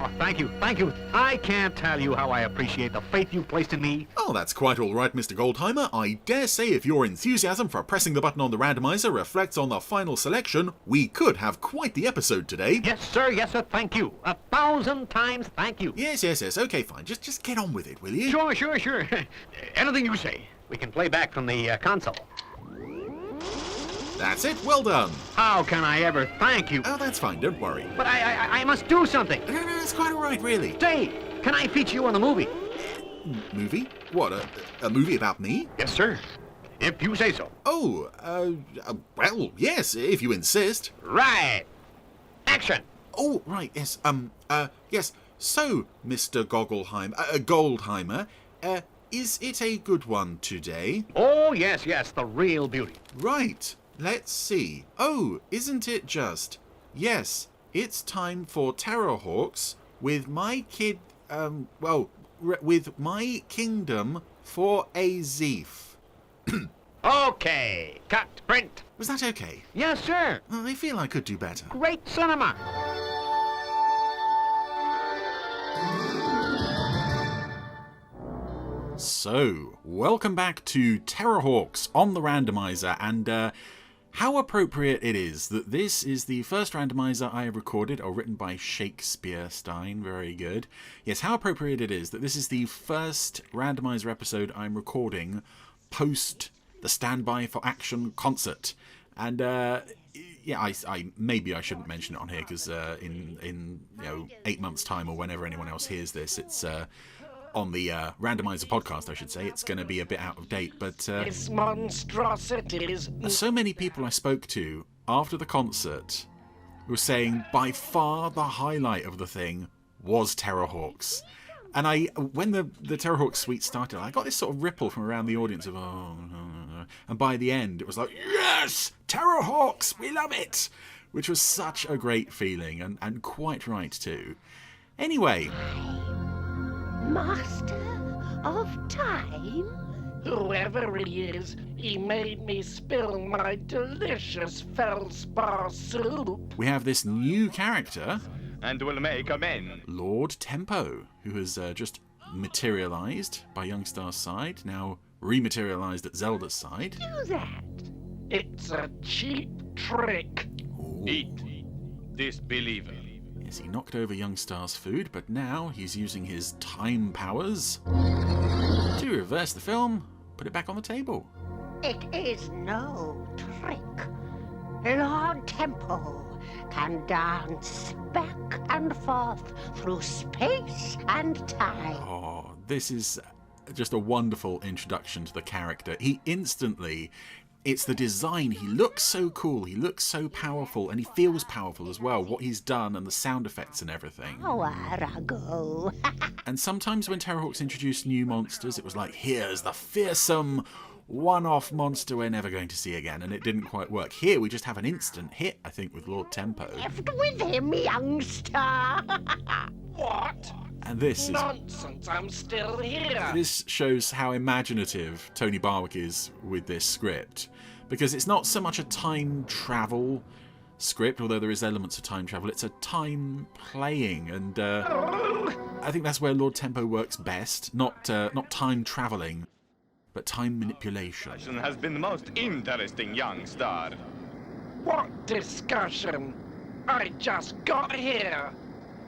Oh, thank you, thank you. I can't tell you how I appreciate the faith you've placed in me. Oh, that's quite all right, Mr. Goldheimer. I dare say if your enthusiasm for pressing the button on the randomizer reflects on the final selection, we could have quite the episode today. Yes, sir, thank you. 1,000 times thank you. Yes, okay, fine. Just get on with it, will you? Sure. Anything you say. We can play back from the console. That's it, well done. How can I ever thank you? Oh, that's fine, don't worry. But I must do something. No, that's quite all right, really. Say, can I feature you on the movie? Movie? What, a movie about me? Yes, sir. If you say so. Oh, well, yes, if you insist. Right. Action. Oh, right, yes, yes. So, Mr. Goldheimer, is it a good one today? Oh, yes, the real beauty. Right, let's see. Oh, isn't it just? Yes, it's time for Terrahawks with my with my kingdom for a Zeaf. Okay, cut, print. Was that okay? Yes, sir. Well, I feel I could do better. Great cinema. So, welcome back to Terrahawks on the Randomiser, and how appropriate it is that this is the first randomizer I have recorded, or written by Shakespeare Stein, very good. Yes, how appropriate it is that this is the first randomizer episode I'm recording post the Standby for Action concert. And yeah, I maybe I shouldn't mention it on here, because in 8 months' time, or whenever anyone else hears this, it's on the Randomiser podcast, I should say. It's going to be a bit out of date, but it's monstrosities. So many people I spoke to after the concert were saying by far the highlight of the thing was Terrahawks. And when the Terrahawks suite started, I got this sort of ripple from around the audience of, oh, and by the end, it was like, yes, Terrahawks, we love it, which was such a great feeling, and quite right too. Anyway, Master of Time? Whoever he is, he made me spill my delicious feldspar soup. we have this new character, and will make amends. Lord Tempo, who has just materialised by Youngstar's side, now rematerialised at Zelda's side. Do that. It's a cheap trick. Eat, disbeliever. Yes, he knocked over Youngstar's food, but now he's using his time powers to reverse the film, put it back on the table. It is no trick. Lord Tempo can dance back and forth through space and time. Oh, this is just a wonderful introduction to the character. He instantly, it's the design, he looks so cool, he looks so powerful, and he feels powerful as well, what he's done and the sound effects and everything. Arago. And sometimes when Terrahawks introduced new monsters, it was like, here's the fearsome one-off monster we're never going to see again, and it didn't quite work. Here we just have an instant hit, I think, with Lord Tempo. Left with him, youngster. What? And this is... Nonsense, I'm still here. This shows how imaginative Tony Barwick is with this script, because it's not so much a time travel script, although there is elements of time travel. It's a time playing, and I think that's where Lord Tempo works best. Not time traveling, but time manipulation. Has been the most interesting, young star. What discussion? I just got here.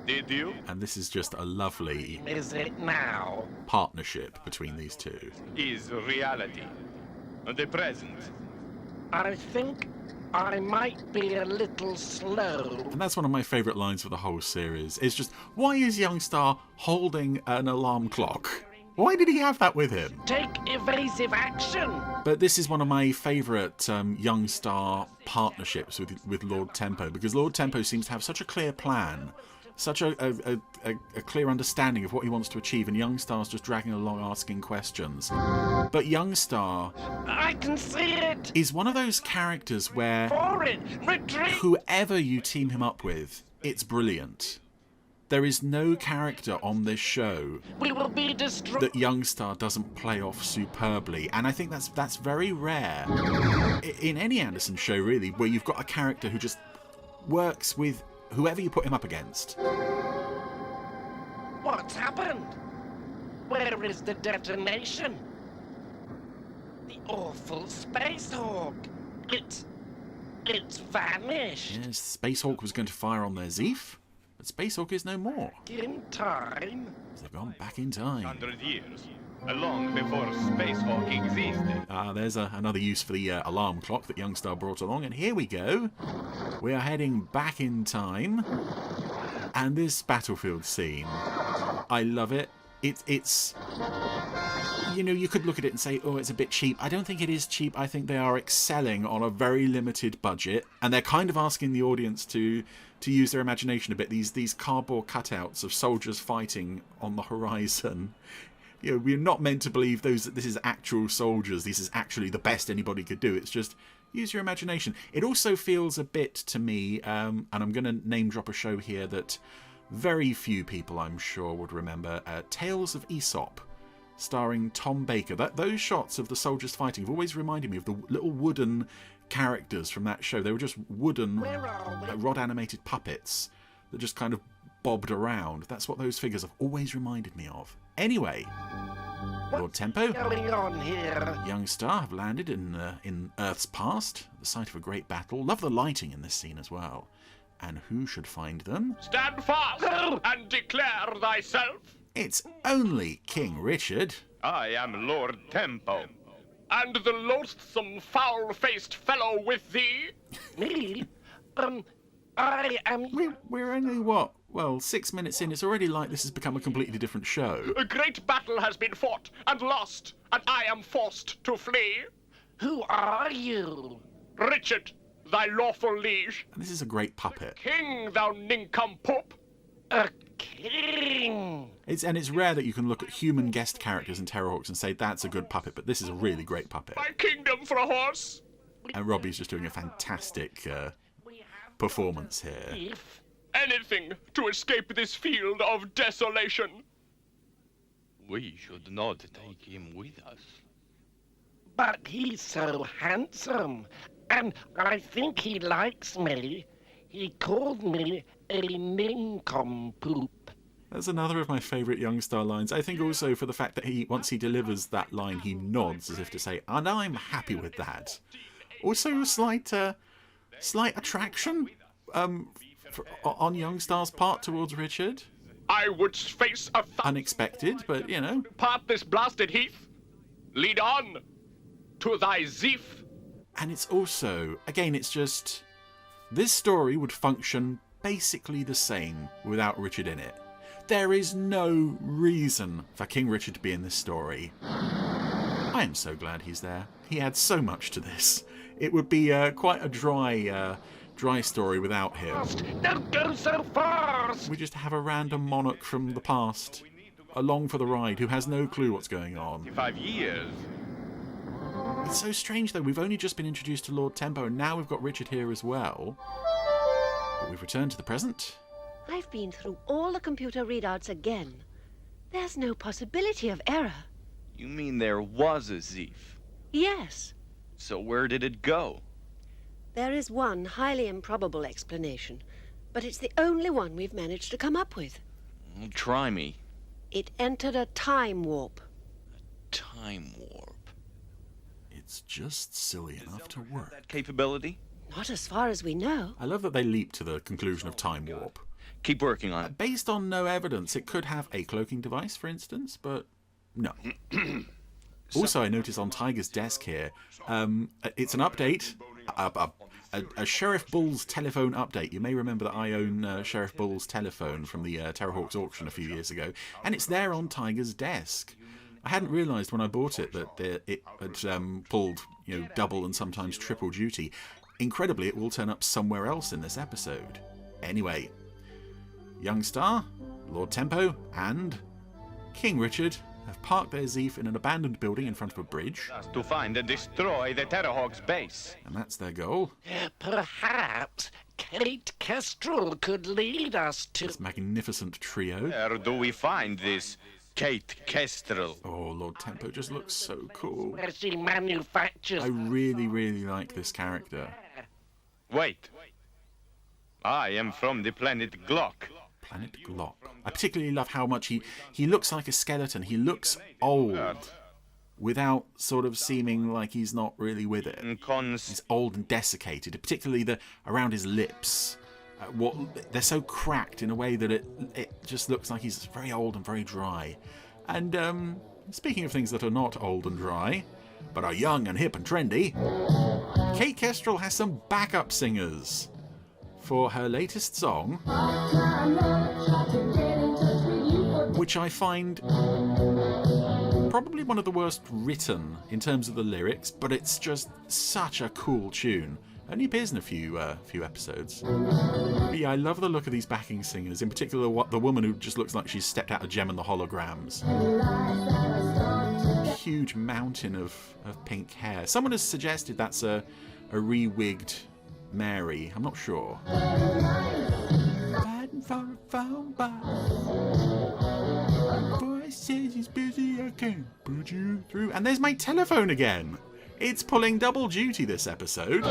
Did you? And this is just a lovely Is it now? partnership between these two. Is reality. The present. I think I might be a little slow. And that's one of my favourite lines for the whole series. It's just, why is Youngstar holding an alarm clock? Why did he have that with him? Take evasive action. But this is one of my favourite Youngstar partnerships with Lord Tempo, because Lord Tempo seems to have such a clear plan, such a clear understanding of what he wants to achieve, and Youngstar's just dragging along asking questions. But Youngstar I can see it. is one of those characters where For it. Retreat. whoever you team him up with, it's brilliant. There is no character on this show We will be destroyed. that Youngstar doesn't play off superbly, and I think that's very rare in any Anderson show, really, where you've got a character who just works with whoever you put him up against. What's happened? Where is the detonation? The awful Spacehawk. It's vanished. Yes, Spacehawk was going to fire on their Zeaf, but Spacehawk is no more. In time. They've gone back in time. 100 years. Long before Spacehawk existed. There's another use for the alarm clock that Youngstar brought along, and here we go. We are heading back in time, and this battlefield scene, I love it. It's you know, you could look at it and say, oh, it's a bit cheap. I don't think it is cheap. I think they are excelling on a very limited budget, and they're kind of asking the audience to use their imagination a bit. These cardboard cutouts of soldiers fighting on the horizon. You know, we're not meant to believe this is actual soldiers. This is actually the best anybody could do. It's just use your imagination. It also feels a bit to me, and I'm going to name drop a show here that very few people, I'm sure, would remember, Tales of Aesop, starring Tom Baker. Those shots of the soldiers fighting have always reminded me of the little wooden characters from that show. They were just wooden, rod-animated puppets that just kind of bobbed around. That's what those figures have always reminded me of. Anyway, Lord Tempo, Going on here. Youngstar have landed in Earth's past, the site of a great battle. Love the lighting in this scene as well. And who should find them? Stand fast and declare thyself. It's only King Richard. I am Lord Tempo. And the loathsome, foul-faced fellow with thee? Me? I am... We're only, what? Well, 6 minutes in. It's already like this has become a completely different show. A great battle has been fought and lost, and I am forced to flee. Who are you? Richard, thy lawful liege. And this is a great puppet. King, thou nincompoop. A king. It's rare that you can look at human guest characters in Terrahawks and say that's a good puppet, but this is a really great puppet. My kingdom for a horse. And Robbie's just doing a fantastic performance here. If Anything to escape this field of desolation. We should not take him with us. But he's so handsome, and I think he likes me. He called me a nincompoop. That's another of my favourite Youngstar lines. I think also for the fact that once he delivers that line, he nods as if to say, and I'm happy with that. Also a slight attraction on Youngstar's part towards Richard. I would face a Unexpected, but you know. part this blasted heath. Lead on to thy Zeaf. And it's also, again, it's just, this story would function basically the same without Richard in it. There is no reason for King Richard to be in this story. I am so glad he's there. He adds so much to this. It would be quite a dry story without him. Don't go so fast! We just have a random monarch from the past along for the ride who has no clue what's going on. 5 years. It's so strange though, we've only just been introduced to Lord Tempo and now we've got Richard here as well. But we've returned to the present. I've been through all the computer readouts again. There's no possibility of error. You mean there was a Zeaf? Yes, So where did it go? there is one highly improbable explanation, but it's the only one we've managed to come up with. Well, try me. It entered a time warp. Time warp. It's just silly enough to work. That capability? Not as far as we know. I love that they leap to the conclusion of time warp. Keep working on it. Based on no evidence, it could have a cloaking device, for instance, but no. Also, I notice on Tiger's desk here, it's an update, a Sheriff Bull's telephone update. You may remember that I own Sheriff Bull's telephone from the Terrahawks auction a few years ago, and it's there on Tiger's desk. I hadn't realised when I bought it that it had pulled, double and sometimes triple duty. Incredibly, it will turn up somewhere else in this episode. Anyway, Youngstar, Lord Tempo, and King Richard have parked their Zeaf in an abandoned building in front of a bridge, Us to find and destroy the Terrahawks base. and that's their goal. Perhaps Kate Kestrel could lead us to... This magnificent trio. Where do we find this Kate Kestrel? Oh, Lord Tempo just looks so cool. where she manufactures... I really, really like this character. Wait. I am from the planet Glock. I need to glock. I particularly love how much he looks like a skeleton. He looks old without sort of seeming like he's not really with it. He's old and desiccated, particularly around his lips. They're so cracked in a way that it just looks like he's very old and very dry. And speaking of things that are not old and dry, but are young and hip and trendy, Kate Kestrel has some backup singers for her latest song, which I find probably one of the worst written in terms of the lyrics, but it's just such a cool tune. Only appears in a few episodes. But yeah, I love the look of these backing singers, in particular the woman who just looks like she's stepped out of Gem and the Holograms. Huge mountain of pink hair. Someone has suggested that's a re-wigged Mary. I'm not sure. Fighting for a phone box. Voice says he's busy, I can't put you through. And there's my telephone again. It's pulling double duty this episode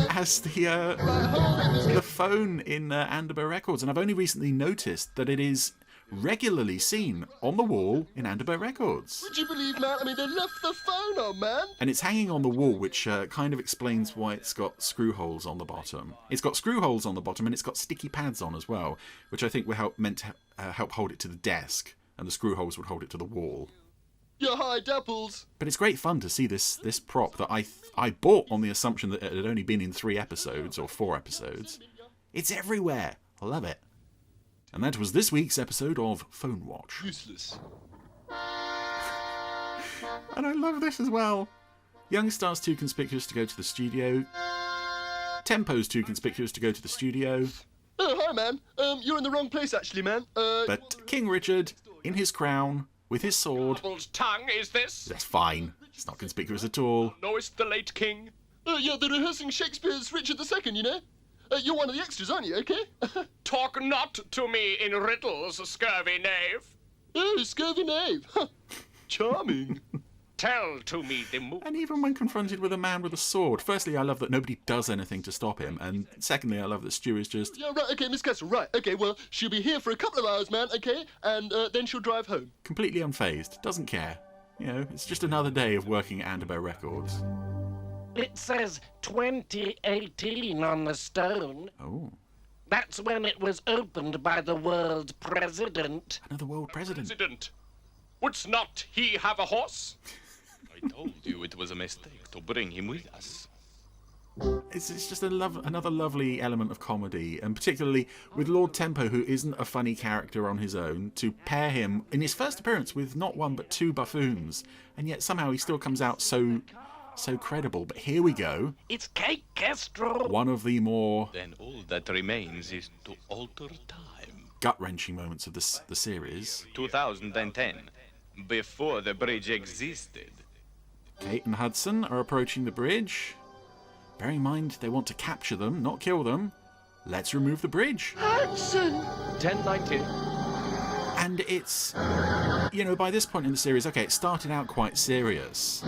as the phone in Anderber Records, and I've only recently noticed that it is regularly seen on the wall in Anderber Records. Would you believe, man? I mean, they left the phone on, man. And it's hanging on the wall, which kind of explains why it's got screw holes on the bottom. It's got screw holes on the bottom, and it's got sticky pads on as well, which I think were meant to help hold it to the desk, and the screw holes would hold it to the wall. Your high dapples. But it's great fun to see this prop that I bought on the assumption that it had only been in 3 episodes or 4 episodes. It's everywhere. I love it. And that was this week's episode of Phone Watch. Useless. And I love this as well. Young Star's too conspicuous to go to the studio. Tempo's too conspicuous to go to the studio. Oh, hi, man. You're in the wrong place, actually, man. But King Richard, in his crown, with his sword... Devil's tongue, is this? That's fine. It's not conspicuous at all. Knowest the late king? Yeah, they're rehearsing Shakespeare's Richard II, you know? You're one of the extras, aren't you, okay? Talk not to me in riddles, scurvy knave. Oh, scurvy knave. Charming. Tell to me the move. And even when confronted with a man with a sword, firstly, I love that nobody does anything to stop him, and secondly, I love that Stu is just... Yeah, right, okay, Miss Kestrel, right. Okay, well, she'll be here for a couple of hours, man, okay? And then she'll drive home. completely unfazed, doesn't care. You know, it's just another day of working at Anderber Records. It says 2018 on the stone. Oh, That's when it was opened by the world president. another world president. President, wouldst not he have a horse? I told you it was a mistake to bring him with us. It's just another lovely element of comedy, and particularly with Lord Tempo, who isn't a funny character on his own, to pair him in his first appearance with not one but 2 buffoons, and yet somehow he still comes out so credible. But here we go. It's Kate Kestrel. One of the more Then all that remains is to alter time. gut-wrenching moments of the series. 2010, before the bridge existed. Kate and Hudson are approaching the bridge. Bearing in mind they want to capture them, not kill them. Let's remove the bridge. Hudson. 1090. And it's, you know, by this point in the series, okay, it started out quite serious.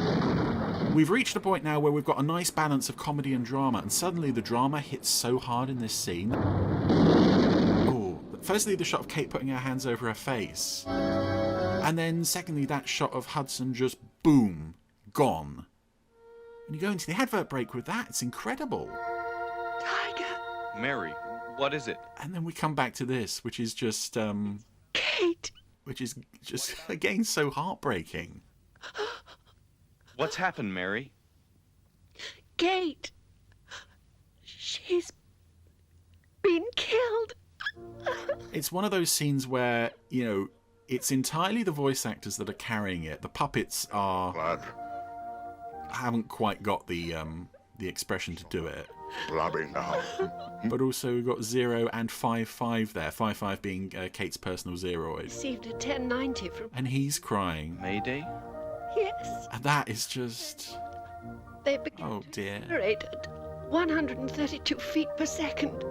We've reached a point now where we've got a nice balance of comedy and drama, and suddenly the drama hits so hard in this scene. Oh, firstly, the shot of Kate putting her hands over her face. And then secondly, that shot of Hudson just, boom, gone. And you go into the advert break with that, it's incredible. Tiger. Mary, what is it? And then we come back to this, which is just, Kate. which is just, again, so heartbreaking. What's happened, Mary? Kate. She's been killed. It's one of those scenes where, you know, it's entirely the voice actors that are carrying it. The puppets haven't quite got the expression to do it. But also we've got 0 and 55 there. 55 being Kate's personal zeroid. Received a 1090 from... And he's crying. Mayday? Yes. And that is just... They began Oh dear. to generate at 132 feet per second. They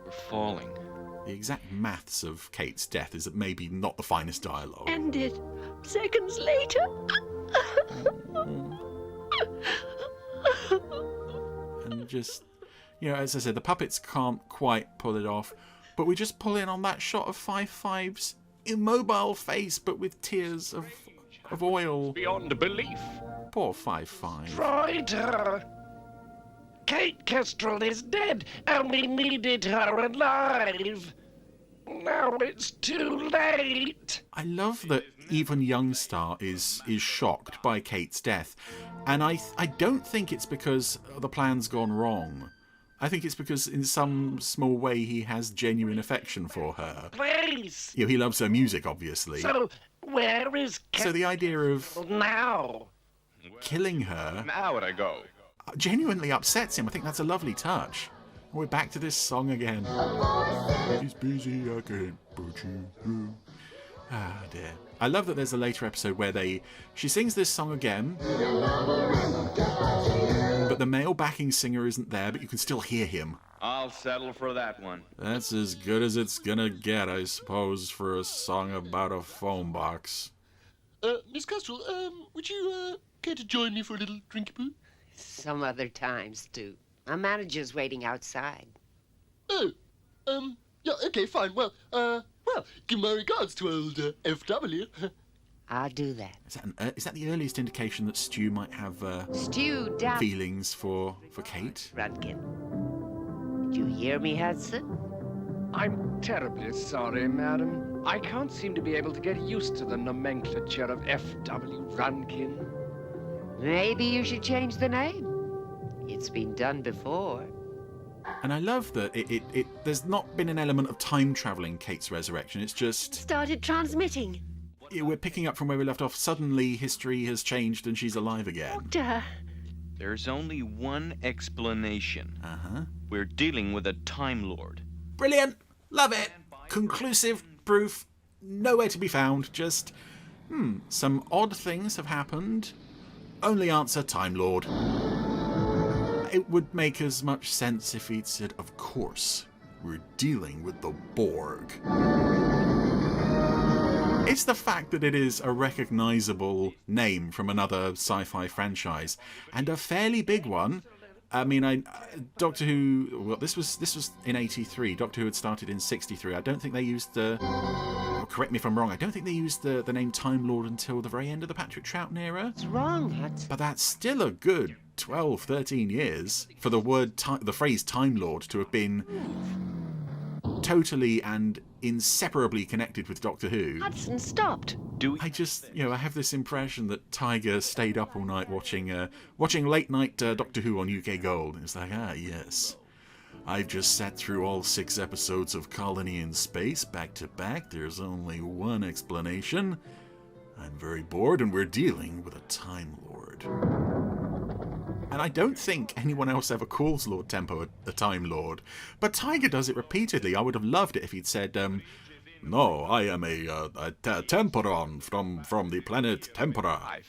were falling. The exact maths of Kate's death is maybe not the finest dialogue. Ended seconds later. And just, you know, as I said, the puppets can't quite pull it off. But we just pull in on that shot of 5-5's immobile face, but with tears of oil. Beyond belief. Poor 5-5. Traitor! Kate Kestrel is dead, and we needed her alive. Now it's too late. I love that even Youngstar is shocked by Kate's death. And I don't think it's because the plan's gone wrong. I think it's because in some small way he has genuine affection for her. Please. You know, he loves her music, obviously. So, where is So the idea of now? killing her An hour ago. genuinely upsets him. I think that's a lovely touch. We're back to this song again. He's busy, I can't put you through. Ah, dear. I love that there's a later episode where she sings this song again, but the male backing singer isn't there, but you can still hear him. I'll settle for that one. That's as good as it's gonna get, I suppose, for a song about a phone box. Miss Kestrel, would you, care to join me for a little drinky poo? Some other time, Stu. Our manager's waiting outside. Oh, yeah, okay, fine. Well, give my regards to old FW. I'll do that. Is that the earliest indication that Stu might have Stu, down. feelings for Kate? Rudkin. Did you hear me, Hudson? I'm terribly sorry, madam. I can't seem to be able to get used to the nomenclature of F.W. Runkin. Maybe you should change the name. It's been done before. And I love that there's not been an element of time travel in Kate's resurrection. It's just Started transmitting. we're picking up from where we left off. Suddenly, history has changed and she's alive again. Doctor. There's only one explanation. Uh-huh. We're dealing with a Time Lord. Brilliant! Love it! Conclusive proof, nowhere to be found. Just, some odd things have happened. Only answer, Time Lord. It would make as much sense if he'd said, of course, we're dealing with the Borg. It's the fact that it is a recognisable name from another sci-fi franchise, and a fairly big one. I mean, Doctor Who. Well, this was in '83. Doctor Who had started in '63. I don't think they used the. Correct me if I'm wrong. I don't think they used the name Time Lord until the very end of the Patrick Troughton era. What's wrong, Hudson? But that's still a good 12, 13 years for the phrase Time Lord to have been totally and inseparably connected with Doctor Who. Hudson stopped. I have this impression that Tiger stayed up all night watching late night Doctor Who on UK Gold. It's like, yes. I've just sat through all 6 episodes of Colony in Space back to back. There's only one explanation. I'm very bored and we're dealing with a Time Lord. And I don't think anyone else ever calls Lord Tempo a Time Lord. But Tiger does it repeatedly. I would have loved it if he'd said, no, I am a Temporon from the planet Tempora.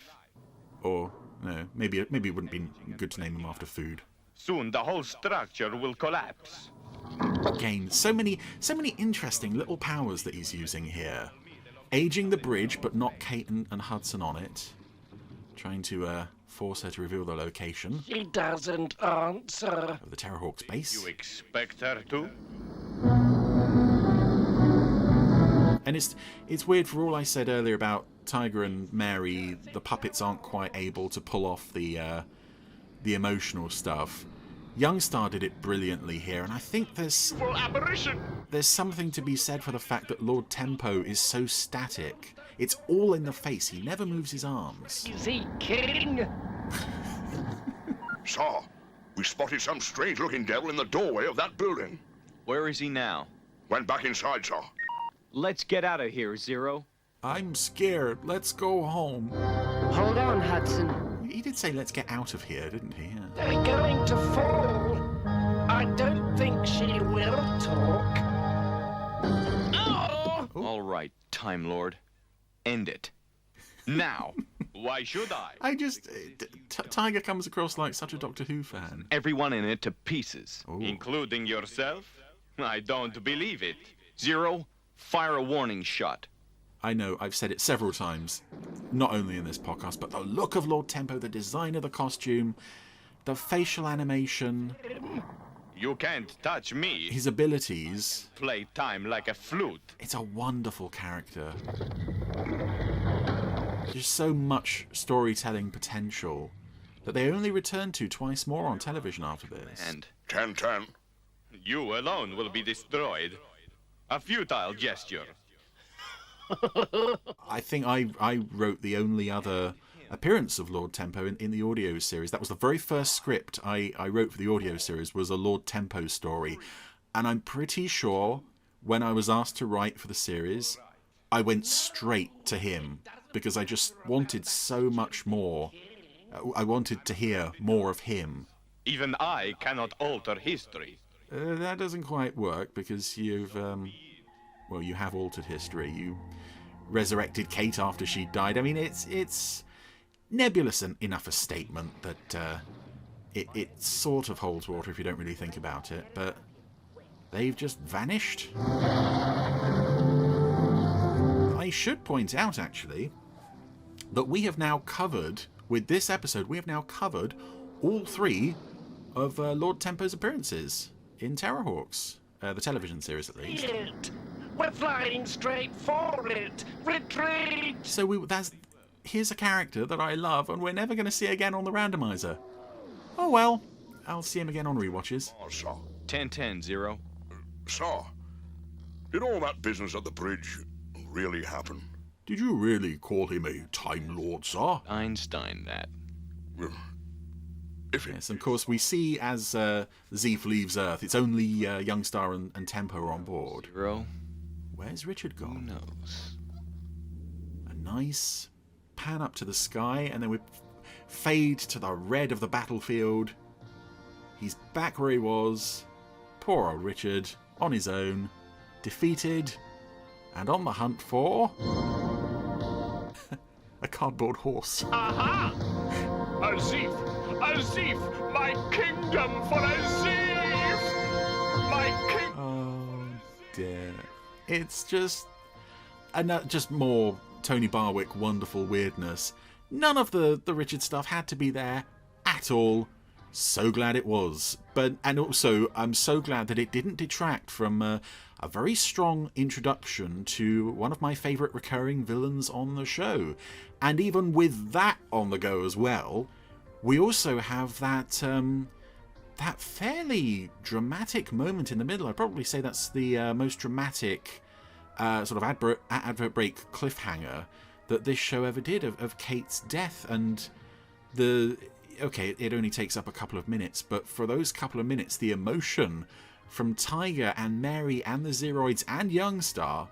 Or, no, maybe it wouldn't be good to name him after food. Soon the whole structure will collapse. Again, so many interesting little powers that he's using here. Aging the bridge, but not Kate and Hudson on it. Trying to force her to reveal the location. She doesn't answer. Of the Terrahawks base. You expect her to? And it's weird, for all I said earlier about Tiger and Mary, the puppets aren't quite able to pull off the emotional stuff. Youngstar did it brilliantly here, and I think there's something to be said for the fact that Lord Tempo is so static. It's all in the face. He never moves his arms. Is he kidding? Sir, we spotted some strange-looking devil in the doorway of that building. Where is he now? Went back inside, sir. Let's get out of here, Zero. I'm scared. Let's go home. Hold on, Hudson. He did say let's get out of here, didn't he? Yeah. They're going to fall. I don't think she will talk. Oh! All right, Time Lord. End it. Now. Why should I? Tiger comes across like such a Doctor Who fan. Everyone in it to pieces. Ooh. Including yourself? I don't believe it. Zero, fire a warning shot. I know, I've said it several times, not only in this podcast, but the look of Lord Tempo, the design of the costume, the facial animation. You can't touch me. His abilities. Play time like a flute. It's a wonderful character. There's so much storytelling potential that they only returned to twice more on television after this. And 10-10. you alone will be destroyed. A futile gesture. I think I wrote the only other appearance of Lord Tempo in the audio series. That was the very first script I wrote for the audio series, was a Lord Tempo story. And I'm pretty sure when I was asked to write for the series, I went straight to him because I just wanted so much more. I wanted to hear more of him. Even I cannot alter history. That doesn't quite work because you've, well, you have altered history. You resurrected Kate after she died. I mean, it's nebulous enough a statement that it sort of holds water if you don't really think about it, but they've just vanished. I should point out, actually, that we have now covered, with this episode, we have now covered all 3 of Lord Tempo's appearances in Terrahawks, the television series at least. We're flying straight for it. Retreat! So here's a character that I love and we're never going to see again on the Randomiser. Oh well, I'll see him again on rewatches. Oh, sir. 10-10-0. Sir, did all that business at the bridge really happen? Did you really call him a Time Lord, sir? Einstein that. Yes, and of course we see as Zeaf leaves Earth, it's only Youngstar and Tempo are on board. 0. Where's Richard Who gone? knows? A nice pan up to the sky, and then we fade to the red of the battlefield. He's back where he was. Poor old Richard, on his own, defeated, and on the hunt for a cardboard horse. Aha! A Zeaf! A Zeaf! My kingdom for a Zeaf! My king... Oh dear. It's just more Tony Barwick wonderful weirdness. None of the Richard stuff had to be there at all. So glad it was. And also, I'm so glad that it didn't detract from a very strong introduction to one of my favourite recurring villains on the show. And even with that on the go as well, we also have that that fairly dramatic moment in the middle. I'd probably say that's the most dramatic sort of advert break cliffhanger that this show ever did of Kate's death. And okay, it only takes up a couple of minutes, but for those couple of minutes, the emotion from Tiger and Mary and the Zeroids and Youngstar,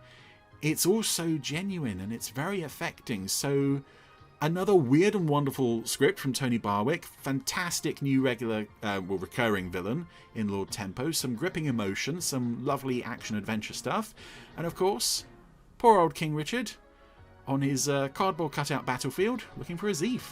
it's all so genuine and it's very affecting. So another weird and wonderful script from Tony Barwick, fantastic new recurring villain in Lord Tempo, some gripping emotion, some lovely action-adventure stuff, and of course, poor old King Richard on his cardboard cutout battlefield looking for a Zeaf.